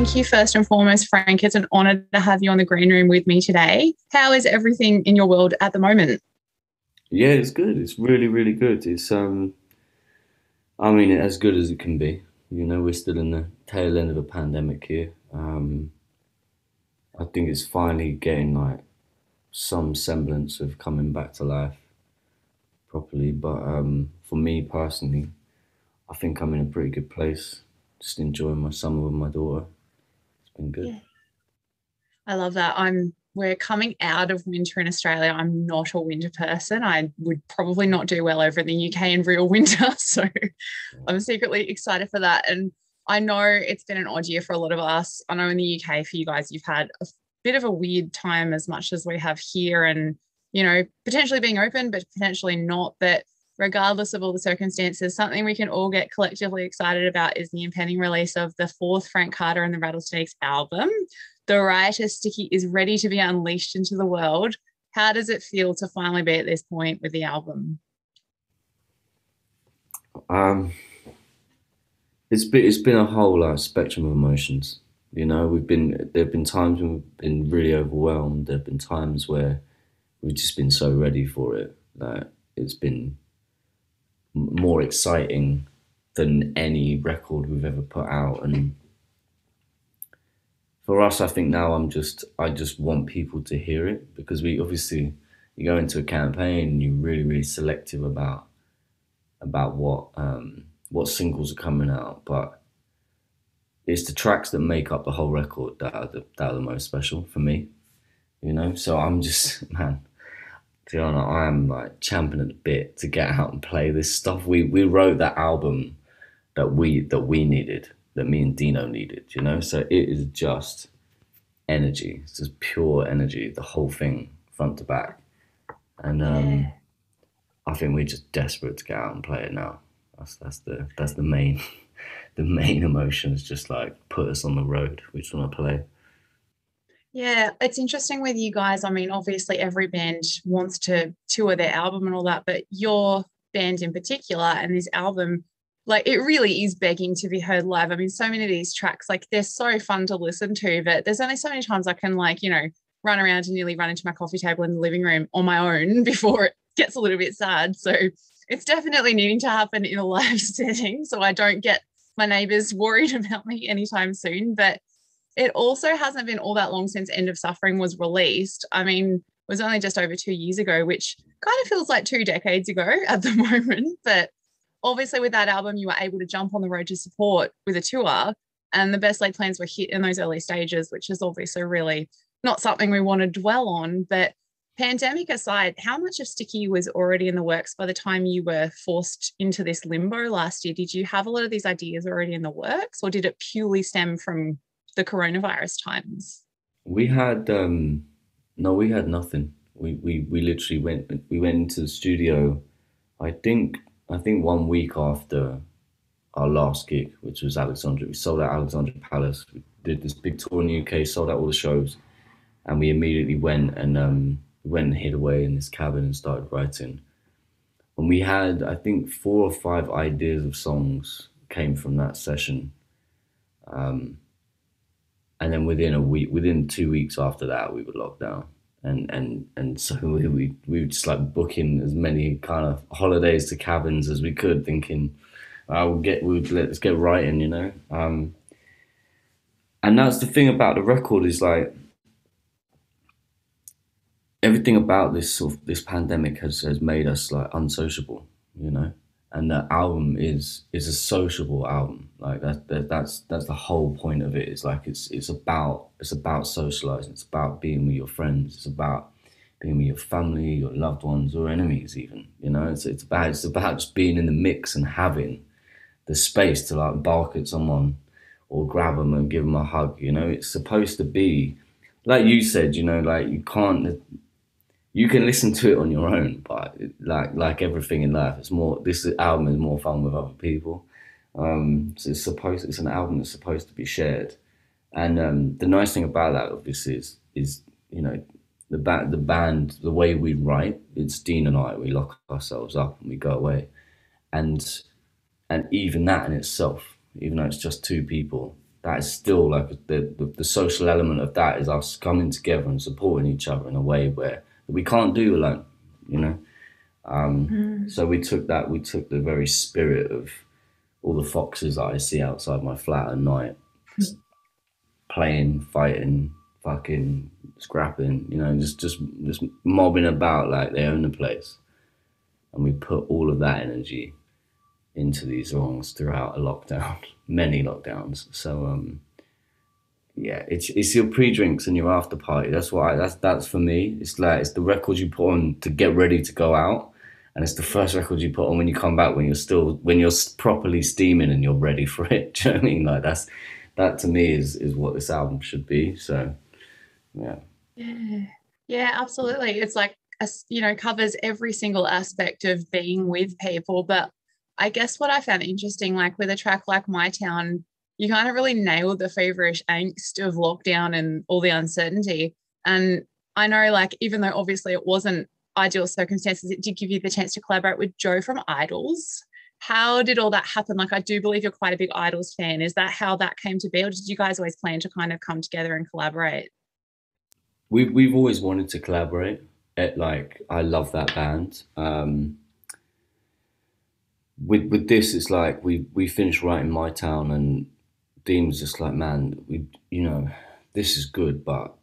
Thank you first and foremost, Frank. It's an honour to have you on the green room with me today. How is everything in your world at the moment? Yeah, it's good. It's really, really good. I mean, as good as it can be. You know, we're still in the tail end of a pandemic here. I think it's finally getting like some semblance of coming back to life properly. But for me personally, I think I'm in a pretty good place. Just enjoying my summer with my daughter. It's been good. Yeah. I love that. We're coming out of winter in Australia. I'm not a winter person. I would probably not do well over in the UK in real winter. So I'm secretly excited for that. And I know it's been an odd year for a lot of us. I know in the UK for you guys, you've had a bit of a weird time as much as we have here and, potentially being open, but potentially not. But regardless of all the circumstances, something we can all get collectively excited about is the impending release of the fourth Frank Carter and the Rattlesnakes album. The writer's sticky is ready to be unleashed into the world. How does it feel to finally be at this point with the album? Um, it's been a whole spectrum of emotions. You know, there've been times when we've been really overwhelmed. There've been times where we've just been so ready for it that it's been more exciting than any record we've ever put out. And for us, I think now I just want people to hear it because we obviously you go into a campaign and you're really really selective about what singles are coming out, but it's the tracks that make up the whole record that are the most special for me. You know, so I'm just man, Tiana, I am like champing at the bit to get out and play this stuff. We wrote that album that we needed, that me and Dino needed, you know? So it is just energy. It's just pure energy, the whole thing, front to back. And Yeah. I think we're just desperate to get out and play it now. That's the main the main emotion is just like put us on the road. We just want to play. Yeah, it's interesting with you guys. I mean, obviously, every band wants to tour their album and all that, but your band in particular and this album, like, it really is begging to be heard live. I mean, so many of these tracks, like, they're so fun to listen to, but there's only so many times I can, like, run around and nearly run into my coffee table in the living room on my own before it gets a little bit sad. So it's definitely needing to happen in a live setting so I don't get my neighbors worried about me anytime soon. But it also hasn't been all that long since End of Suffering was released. I mean, it was only just over 2 years ago, which kind of feels like 2 decades ago at the moment. But obviously, with that album, you were able to jump on the road to support with a tour, and the best laid plans were hit in those early stages, which is obviously really not something we want to dwell on. But pandemic aside, how much of Sticky was already in the works by the time you were forced into this limbo last year? Did you have a lot of these ideas already in the works, or did it purely stem from the coronavirus times? We had no, we had nothing. We literally went into the studio. I think I think 1 week after our last gig, which was Alexandria. We sold out Alexandria Palace. We did this big tour in the UK, sold out all the shows, and we immediately went and hid away in this cabin and started writing. And we had, I think, 4 or 5 ideas of songs came from that session. Um, and then within 2 weeks after that, we were locked down. And so we were just like booking as many kind of holidays to cabins as we could, thinking, let's get writing, you know. And that's the thing about the record is like everything about this pandemic has made us like unsociable, you know. And the album is a sociable album. Like that's the whole point of it. Is like it's about socializing. It's about being with your friends. It's about being with your family, your loved ones, or enemies even. You know, it's about just being in the mix and having the space to like bark at someone or grab them and give them a hug. You know, it's supposed to be like you said. You know, like you can listen to it on your own, but like everything in life, it's more. This album is more fun with other people. So it's an album that's supposed to be shared, and the nice thing about that obviously is you know the band, the way we write. It's Dean and I. We lock ourselves up and we go away, and even that in itself, even though it's just two people, that is still like the social element of that is us coming together and supporting each other in a way where we can't do alone, you know. Mm. So we took the very spirit of all the foxes that I see outside my flat at night, playing, fighting, fucking scrapping, you know, just mobbing about like they own the place. And we put all of that energy into these songs throughout a lockdown, many lockdowns. So yeah, it's your pre-drinks and your after party. That's for me. It's like it's the records you put on to get ready to go out, and it's the first record you put on when you come back when you're properly steaming and you're ready for it. Do you know what I mean? Like that to me is what this album should be. So yeah. Yeah. Yeah, absolutely. It's like, covers every single aspect of being with people. But I guess what I found interesting, like with a track like My Town, you kind of really nailed the feverish angst of lockdown and all the uncertainty. And I know, like, even though obviously it wasn't ideal circumstances, it did give you the chance to collaborate with Joe from Idols. How did all that happen? Like, I do believe you're quite a big Idols fan. Is that how that came to be? Or did you guys always plan to kind of come together and collaborate? We've always wanted to collaborate. Like I love that band. With this, it's like we finished writing My Town, and Dean was just like, man, we you know, this is good, but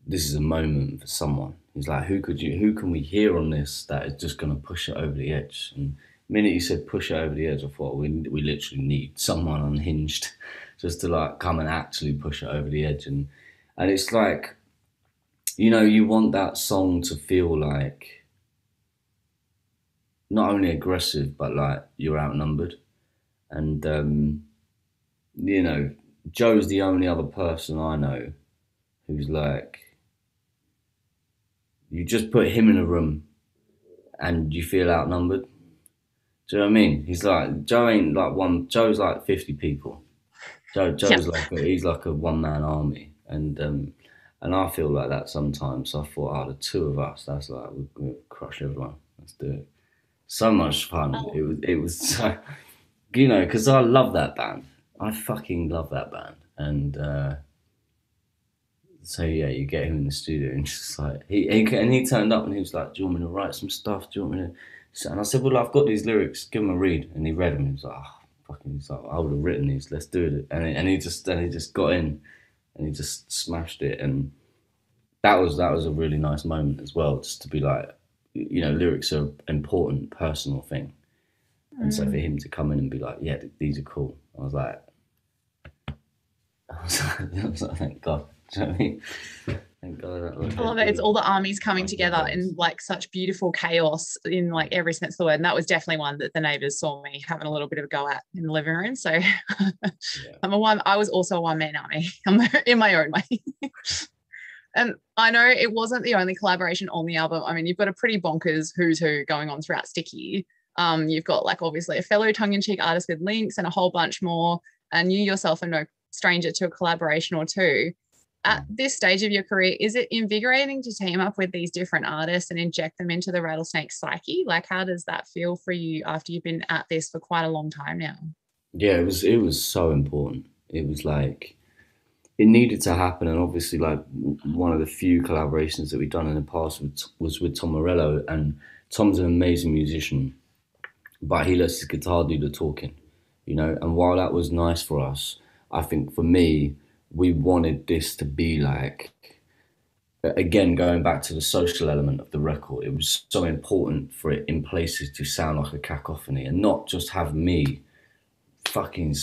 this is a moment for someone. He's like, who can we hear on this that is just gonna push it over the edge? And the minute you said push it over the edge, I thought we literally need someone unhinged just to like come and actually push it over the edge. And it's like, you know, you want that song to feel like not only aggressive but like you're outnumbered. And you know, Joe's the only other person I know who's like, you just put him in a room and you feel outnumbered. Do you know what I mean? He's like, Joe ain't like one. Joe's like 50 people. Yeah. Joe's like he's like a one man army, and I feel like that sometimes. So I thought, oh, the two of us, that's like we'll crush everyone. Let's do it. So much fun. Oh, It was so, you know, because I love that band. I fucking love that band, and so yeah, you get him in the studio and just like he turned up and he was like, "Do you want me to write some stuff? Do you want me to?" And I said, "Well, I've got these lyrics. Give him a read." And he read them. He was like, oh, "Fucking," he's like, "I would have written these. Let's do it." And he just got in and he just smashed it. And that was a really nice moment as well, just to be like, you know, lyrics are an important personal thing. And so for mm. him to come in and be like, "Yeah, these are cool," I was like, thank God. Do you know what I mean? Thank God. I love it. It's all the armies coming I love together in those. like such beautiful chaos in like every sense of the word. And that was definitely one that the neighbors saw me having a little bit of a go at in the living room. So Yeah. I was also a one man army in my own way. And I know it wasn't the only collaboration on the album. I mean, you've got a pretty bonkers who's who going on throughout Sticky. You've got like obviously a fellow tongue-in-cheek artist with Links and a whole bunch more. And you yourself are no stranger to a collaboration or two. At this stage of your career, is it invigorating to team up with these different artists and inject them into the Rattlesnake psyche? Like, how does that feel for you after you've been at this for quite a long time now? Yeah, it was so important. It was like it needed to happen, and obviously, like one of the few collaborations that we've done in the past was with Tom Morello, and Tom's an amazing musician, but he lets his guitar do the talking, you know. And while that was nice for us, I think for me, we wanted this to be like, again, going back to the social element of the record, it was so important for it in places to sound like a cacophony and not just have me fucking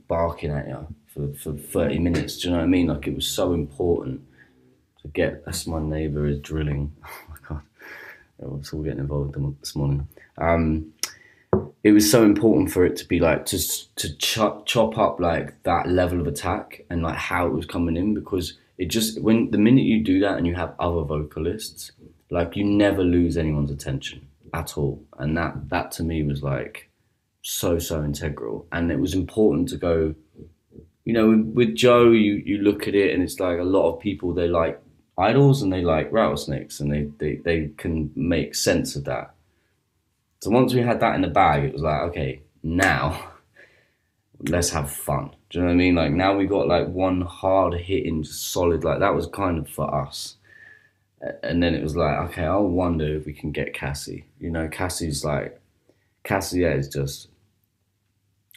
barking at you for 30 minutes. Do you know what I mean? Like, it was so important to get, that's my neighbour is drilling. Oh my God. It's all getting involved this morning. It was so important for it to be like to chop up like that level of attack and like how it was coming in, because it just, when the minute you do that and you have other vocalists, like you never lose anyone's attention at all. And that to me was like so integral. And it was important to go, you know, with Joe, you look at it and it's like a lot of people, they like Idols and they like Rattlesnakes, and they can make sense of that. So once we had that in the bag, it was like, okay, now let's have fun. Do you know what I mean? Like now we got like one hard hitting, solid. Like that was kind of for us. And then it was like, okay, I wonder if we can get Cassie. You know, Cassie is just,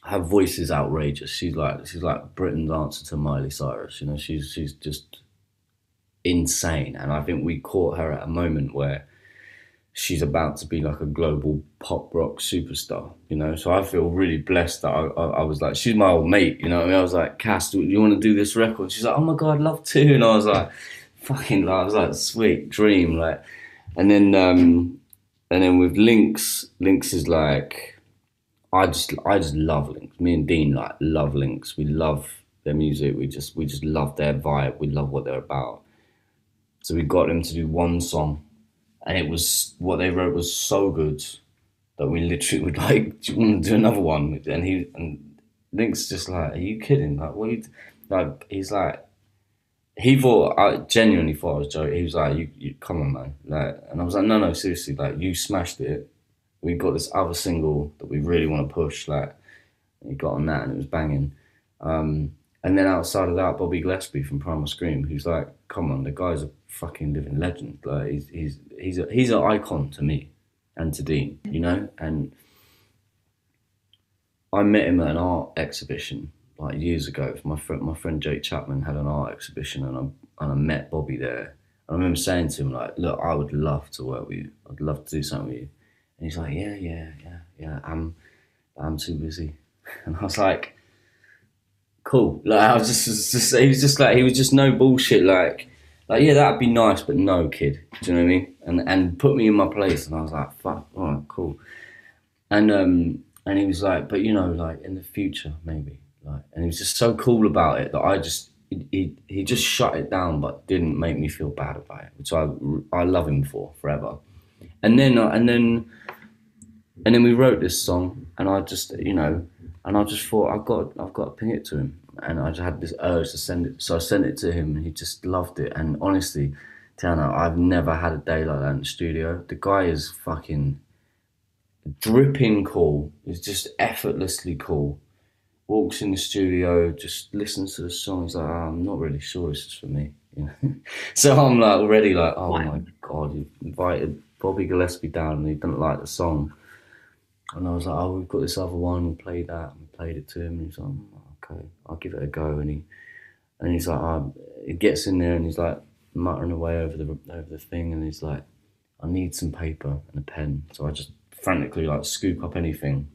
her voice is outrageous. She's like Britain's answer to Miley Cyrus. You know, she's just insane. And I think we caught her at a moment where she's about to be like a global pop rock superstar, you know? So I feel really blessed that I was like, she's my old mate, you know what I mean? I was like, Cass, do you want to do this record? She's like, oh my God, I'd love to. And I was like, fucking, I was like, sweet dream. Like, and then with Lynx is like, I just love Lynx. Me and Dean like love Lynx. We love their music. We just love their vibe. We love what they're about. So we got them to do one song, and it was what they wrote was so good that we literally would like, do you want to do another one? And Link's just like, are you kidding? Like, what? Like, he's like, he thought, I genuinely thought I was joking. He was like, you come on, man. Like, and I was like, no, seriously, like, you smashed it. We got this other single that we really want to push. Like, he got on that and it was banging. And then outside of that, Bobby Gillespie from Primal Scream, who's like, come on, the guy's a fucking living legend. Like, he's an icon to me and to Dean, you know. And I met him at an art exhibition like years ago. My friend Jake Chapman had an art exhibition, and I met Bobby there. I remember saying to him like, look, I would love to work with you. I'd love to do something with you. And he's like, yeah. I'm too busy. And I was like, cool. Like I was just he was just like, he was just no bullshit. Like yeah, that'd be nice, but no, kid. Do you know what I mean? And put me in my place. And I was like, fuck, all right, cool. And he was like, but you know, like in the future maybe. Like, and he was just so cool about it that he just shut it down, but didn't make me feel bad about it, which I love him for forever. And then we wrote this song, and I just, you know, and I just thought I've got to ping it to him, and I just had this urge to send it, so I sent it to him, and he just loved it. And honestly, Tiana, I've never had a day like that in the studio. The guy is fucking dripping cool. He's just effortlessly cool. Walks in the studio, just listens to the song. He's like, oh, I'm not really sure this is for me. You know? So I'm like already like, oh wow. My God, you invited Bobby Gillespie down and he didn't like the song. And I was like, oh, we've got this other one, we'll play that. And we played it to him, and he's like, okay, I'll give it a go. And he's like, he gets in there and he's like muttering away over the thing, and he's like, I need some paper and a pen. So I just frantically like scoop up anything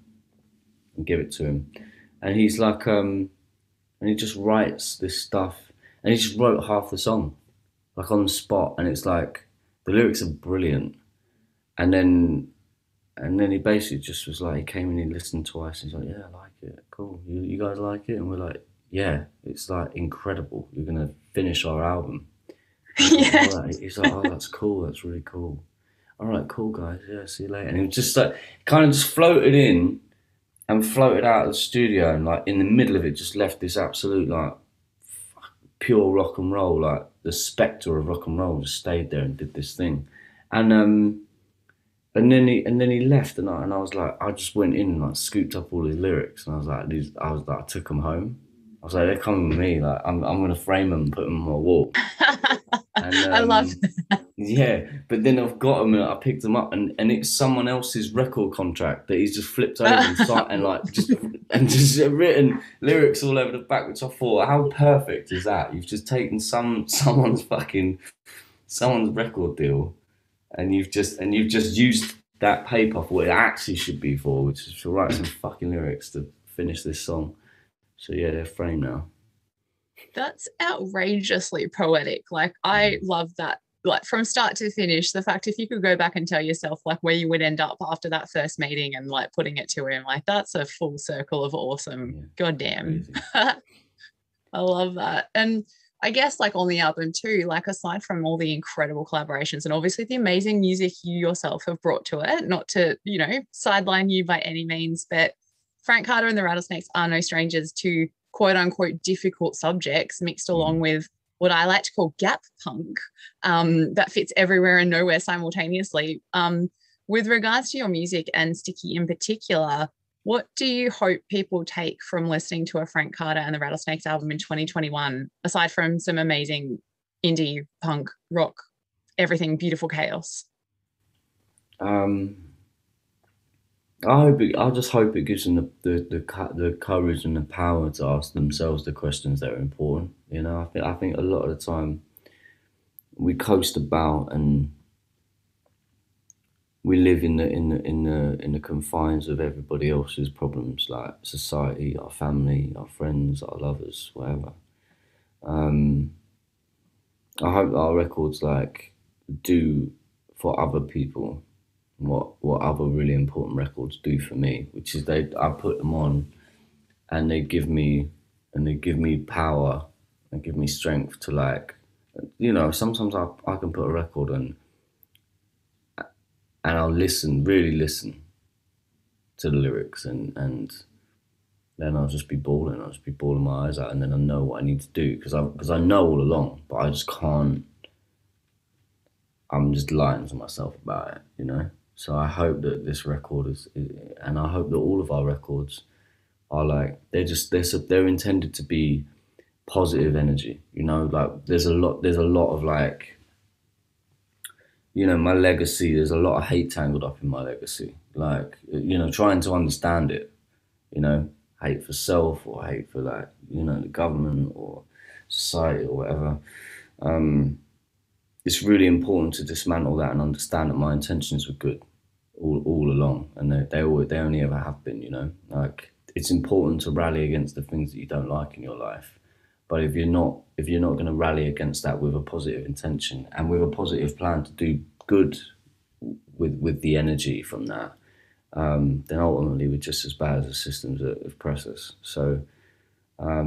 and give it to him. And he's like, and he just writes this stuff, and he just wrote half the song, like on the spot. And it's like, the lyrics are brilliant. And then he basically just was like, he came in and he listened twice, and he's like, yeah, I like it, cool. You guys like it? And we're like, yeah, it's like incredible. You're gonna finish our album. Yeah. He's like, oh, that's cool. That's really cool. All right, cool, guys. Yeah, see you later. And he was just like, kind of just floated in and floated out of the studio, and like in the middle of it just left this absolute like pure rock and roll, like the spectre of rock and roll just stayed there and did this thing. And then he left, and I was like, I just went in and like scooped up all his lyrics, and I was like, I took them home. I was like, they're coming with me. Like I'm gonna frame them and put them on my wall. And, I love that. Yeah, but then I've got them and I picked them up, and it's someone else's record contract that he's just flipped over and like just written lyrics all over the back, which I thought, how perfect is that? You've just taken someone's record deal, and you've just used that paper for what it actually should be for, which is to write some fucking lyrics to finish this song. So yeah, they're framed now. That's outrageously poetic. Like, I love that. Like, from start to finish, the fact if you could go back and tell yourself like where you would end up after that first meeting and like putting it to him, like that's a full circle of awesome. Yeah, goddamn. I love that. And I guess like on the album too, like aside from all the incredible collaborations and obviously the amazing music you yourself have brought to it, not to, you know, sideline you by any means, but Frank Carter and the Rattlesnakes are no strangers to quote unquote difficult subjects mixed along with what I like to call gap punk that fits everywhere and nowhere simultaneously. With regards to your music and Sticky in particular, What do you hope people take from listening to a Frank Carter and the Rattlesnakes album in 2021, aside from some amazing indie, punk, rock, everything, beautiful chaos? Um, I just hope it gives them the courage and the power to ask themselves the questions that are important. You know, I think a lot of the time we coast about and we live in the confines of everybody else's problems, like society, our family, our friends, our lovers, whatever. Um, I hope our records like do for other people what other really important records do for me, which is I put them on and they give me power and give me strength to like, sometimes I can put a record on and I'll really listen to the lyrics, and then I'll just be bawling. I'll just be bawling my eyes out, and then I know what I need to do because I know all along, but I just can't. I'm just lying to myself about it, you know. So I hope that this record and I hope that all of our records are like they're intended to be positive energy, you know. Like there's a lot of like, my legacy. There's a lot of hate tangled up in my legacy, like trying to understand it, hate for self or hate for like the government or society or whatever. It's really important to dismantle that and understand that my intentions were good all along, and they only ever have been. Like it's important to rally against the things that you don't like in your life, but if you're not going to rally against that with a positive intention and with a positive plan to do good with the energy from that, then ultimately we're just as bad as the systems that oppress us. So I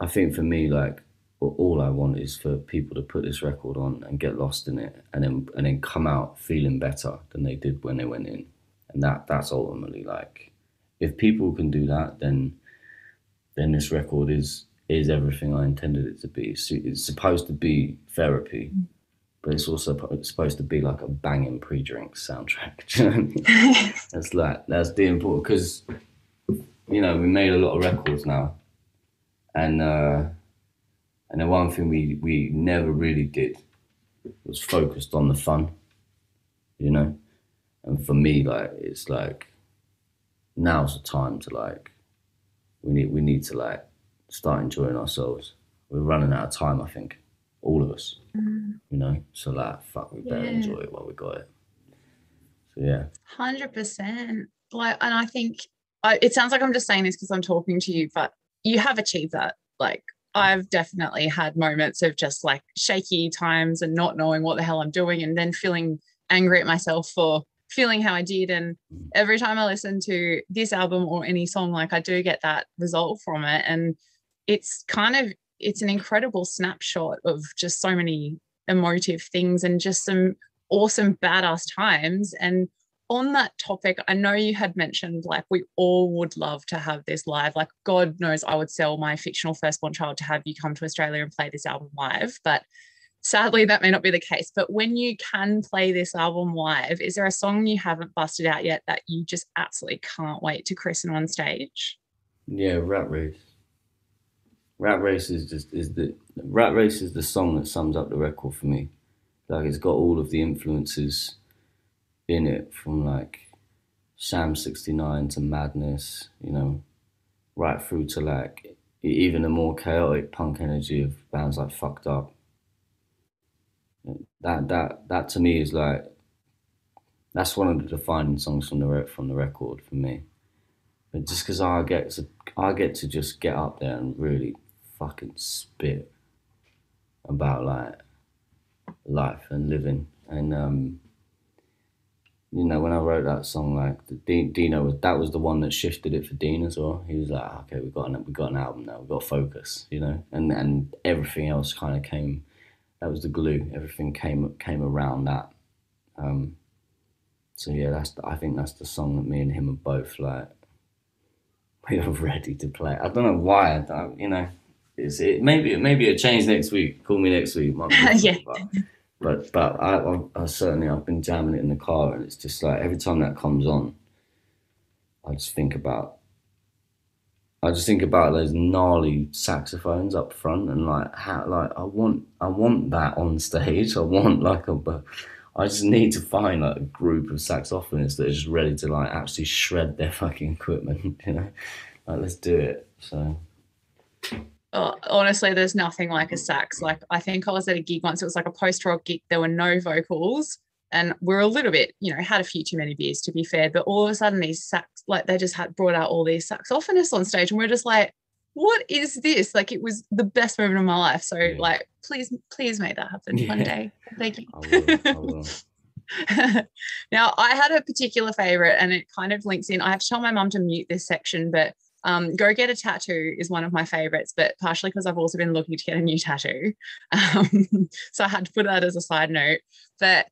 think for me, like all I want is for people to put this record on and get lost in it, and then come out feeling better than they did when they went in, and that's ultimately like, if people can do that, then this record is everything I intended it to be. It's supposed to be therapy, but it's also supposed to be like a banging pre-drink soundtrack. Do you know what I mean? That's the important, because we made a lot of records now, and the one thing we never really did was focused on the fun, And for me, like it's like now's the time to like we need to like start enjoying ourselves. We're running out of time, I think, all of us. So like, fuck, we better enjoy it while we got it. So yeah, 100%. Like, and I think it sounds like I'm just saying this because I'm talking to you, but you have achieved that. Like, I've definitely had moments of just like shaky times and not knowing what the hell I'm doing, and then feeling angry at myself for feeling how I did. And every time I listen to this album or any song, like I do get that result from it. And it's an incredible snapshot of just so many emotive things and just some awesome badass times. And on that topic, I know you had mentioned like we all would love to have this live. Like God knows I would sell my fictional firstborn child to have you come to Australia and play this album live. But sadly, that may not be the case. But when you can play this album live, is there a song you haven't busted out yet that you just absolutely can't wait to christen on stage? yeah, Rat Race. Rat Race Rat Race is the song that sums up the record for me. Like it's got all of the influences in it, from like Sham 69 to Madness, right through to like even the more chaotic punk energy of bands like Fucked Up. That to me is like, that's one of the defining songs from the record for me. But just because I get to just get up there and really fucking spit about like life and living. And when I wrote that song, like Dino was the one that shifted it for Dean as well. He was like, okay, we got an album now, we've got to focus, and everything else kind of came. That was the glue. Everything came around that. So yeah, I think that's the song that me and him are both like, we are ready to play. I don't know why. Maybe it change next week. Call me next week. Yeah. But I certainly, I've been jamming it in the car, and it's just like every time that comes on, I just think about I just think about those gnarly saxophones up front, and like how like I want that on stage. I want like a but I just need to find like a group of saxophonists that are just ready to like actually shred their fucking equipment, you know? Like let's do it. So Oh, honestly, there's nothing like a sax. Like I think I was at a gig once. It was like a post-rock gig. There were no vocals, and we're a little bit, had a few too many beers to be fair. But all of a sudden, these sax, like they just had brought out all these saxophonists on stage, and we're just like, "What is this?" Like it was the best moment of my life. So yeah. like, please make that happen one Yeah. day. Thank you. I will. I will. Now, I had a particular favorite, and it kind of links in. I have to tell my mum to mute this section, but Go Get a Tattoo is one of my favorites, but partially because I've also been looking to get a new tattoo. So I had to put that as a side note. But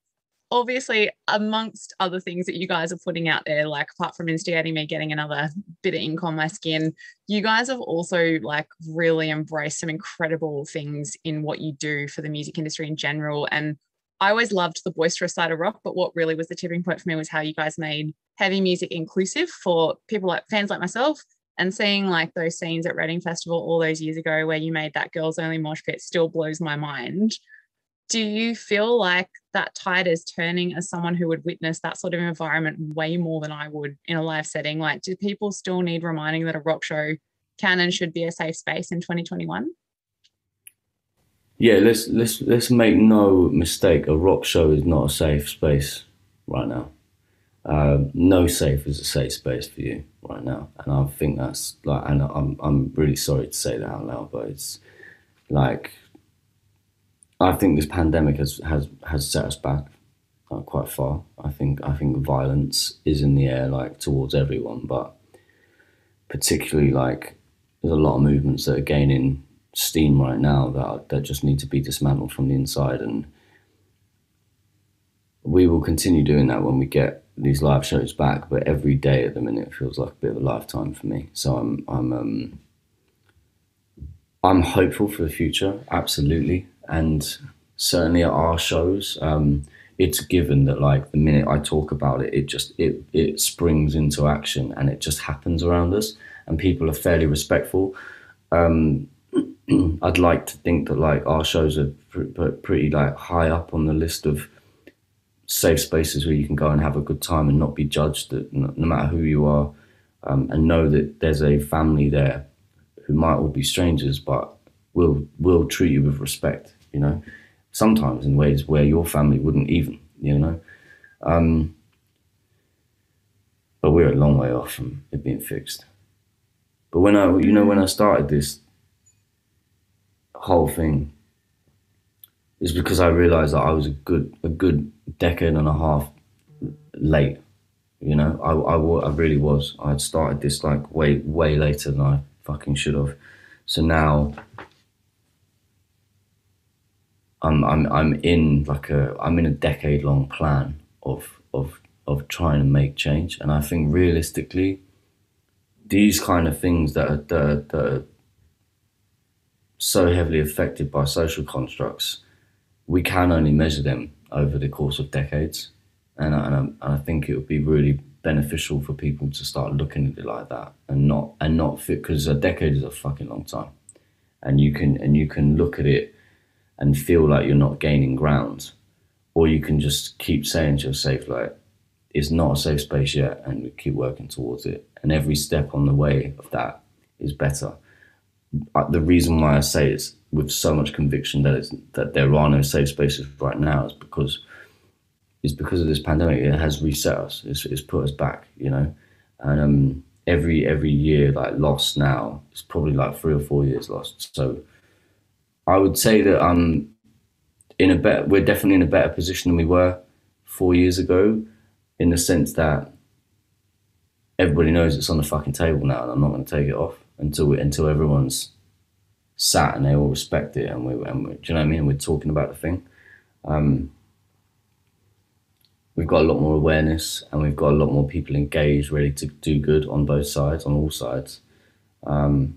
obviously, amongst other things that you guys are putting out there, like apart from instigating me getting another bit of ink on my skin, you guys have also like really embraced some incredible things in what you do for the music industry in general. And I always loved the boisterous side of rock, but what really was the tipping point for me was how you guys made heavy music inclusive for people like fans like myself, and seeing like those scenes at Reading Festival all those years ago where you made that girls only mosh pit still blows my mind. Do you feel like that tide is turning as someone who would witness that sort of environment way more than I would in a live setting? Like, do people still need reminding that a rock show can and should be a safe space in 2021? Yeah, let's make no mistake. A rock show is not a safe space right now. No safe is a safe space for you right now, and I think that's like, and I'm really sorry to say that out loud, but it's like I think this pandemic has set us back quite far. I think violence is in the air, like towards everyone, but particularly like there's a lot of movements that are gaining steam right now that just need to be dismantled from the inside, and we will continue doing that when we get these live shows back. But every day at the minute feels like a bit of a lifetime for me. So I'm hopeful for the future, absolutely, and certainly at our shows. It's given that like the minute I talk about it, it springs into action and it just happens around us, and people are fairly respectful. Um, I'd like to think that like our shows are pretty like high up on the list of safe spaces where you can go and have a good time and not be judged, that no matter who you are, and know that there's a family there who might all be strangers, but will treat you with respect. Sometimes in ways where your family wouldn't even. Um, but we're a long way off from it being fixed. But when I started this whole thing, is because I realized that I was a good decade and a half late. I really was. I had started this like way later than I fucking should have. So now I'm in a decade long plan of trying to make change, and I think realistically, these kind of things that are so heavily affected by social constructs, we can only measure them over the course of decades, and I think it would be really beneficial for people to start looking at it like that, and not fit, because a decade is a fucking long time, and you can look at it and feel like you're not gaining ground, or you can just keep saying to yourself like it's not a safe space yet, and we keep working towards it, and every step on the way of that is better. The reason why I say it with so much conviction that there are no safe spaces right now is because of this pandemic. It has reset us. It's put us back, and every year like lost now, it's probably like 3 or 4 years lost. So I would say that we're definitely in a better position than we were 4 years ago, in the sense that everybody knows it's on the fucking table now, and I'm not going to take it off until everyone's sat and they all respect it, and do you know what I mean? We're talking about the thing. We've got a lot more awareness, and we've got a lot more people engaged, ready to do good on both sides, on all sides. But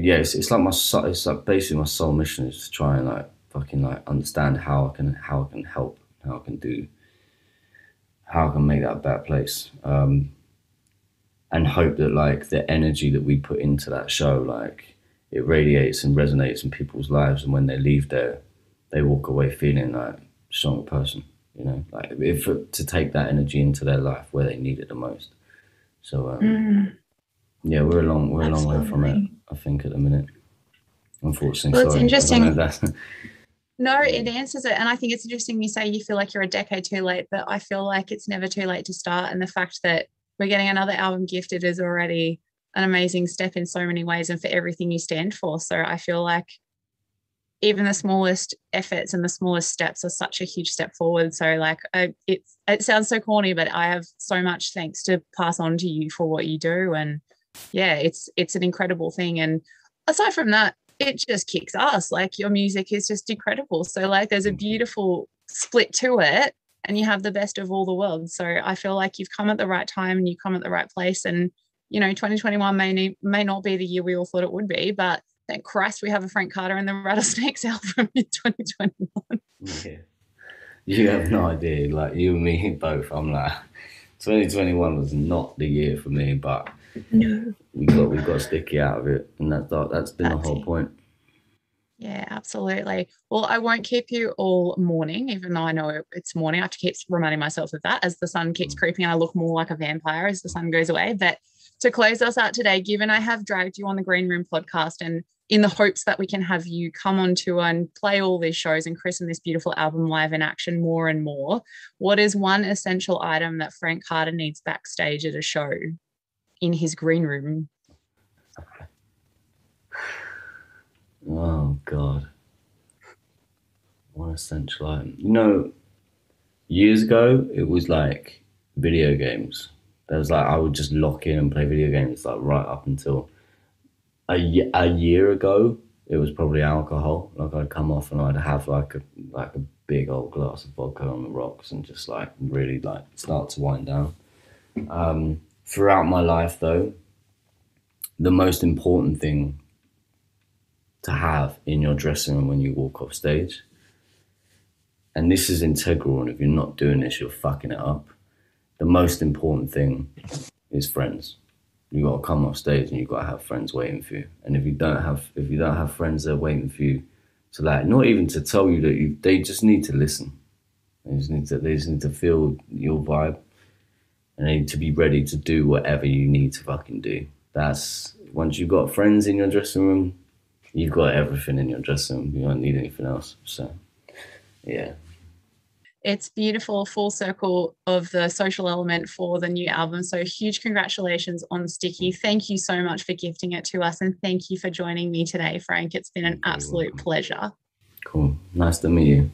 yeah, it's like basically my sole mission is to try and like fucking like understand how I can help, how I can make that a better place. and hope that like the energy that we put into that show, like it radiates and resonates in people's lives, and when they leave there, they walk away feeling like a stronger person. You know, like if to take that energy into their life where they need it the most. So yeah, we're a long way from it, Absolutely. I think, at the minute. Unfortunately, Well, it's sorry. I don't know if interesting. that's No, yeah. it answers it. And I think it's interesting you say you feel like you're a decade too late, but I feel like it's never too late to start. And the fact that we're getting another album gifted is already an amazing step in so many ways and for everything you stand for. So I feel like even the smallest efforts and the smallest steps are such a huge step forward. So like it sounds so corny, but I have so much thanks to pass on to you for what you do. And yeah, it's an incredible thing. And aside from that, it just kicks ass. Like your music is just incredible. So like there's a Thank you. beautiful split to it and you have the best of all the worlds. So I feel like you've come at the right time and you come at the right place. And 2021 may not be the year we all thought it would be, but thank Christ we have a Frank Carter and the Rattlesnakes album in 2021. Yeah. You have no idea. Like you and me both. I'm like 2021 was not the year for me, but No. we got sticky out of it, and that's been the That's whole it. point. Yeah, absolutely. Well, I won't keep you all morning, even though I know it's morning. I have to keep reminding myself of that as the sun keeps Mm. creeping and I look more like a vampire as the sun goes away. But to close us out today, given I have dragged you on the Green Room podcast and in the hopes that we can have you come on tour and play all these shows and christen this beautiful album live in action more and more, what is one essential item that Frank Carter needs backstage at a show in his green room? Oh God, one essential item. Years ago it was like video games. There was like I would just lock in and play video games like right up until a year ago. It was probably alcohol. Like I'd come off and I'd have like a big old glass of vodka on the rocks and just like really like start to wind down. Throughout my life though, the most important thing to have in your dressing room when you walk off stage, and this is integral, and if you're not doing this, you're fucking it up. The most important thing is friends. You got to come off stage and you got to have friends waiting for you. And if you don't have friends that are waiting for you to like, not even to tell you that they just need to listen. They just need to feel your vibe, and they need to be ready to do whatever you need to fucking do. That's once you've got friends in your dressing room, you've got everything in your dressing room. You don't need anything else. So yeah, It's beautiful, full circle of the social element for the new album. So huge congratulations on Sticky. Thank you so much for gifting it to us. And thank you for joining me today, Frank. It's been you're an very absolute welcome. pleasure. Cool. Nice to meet you.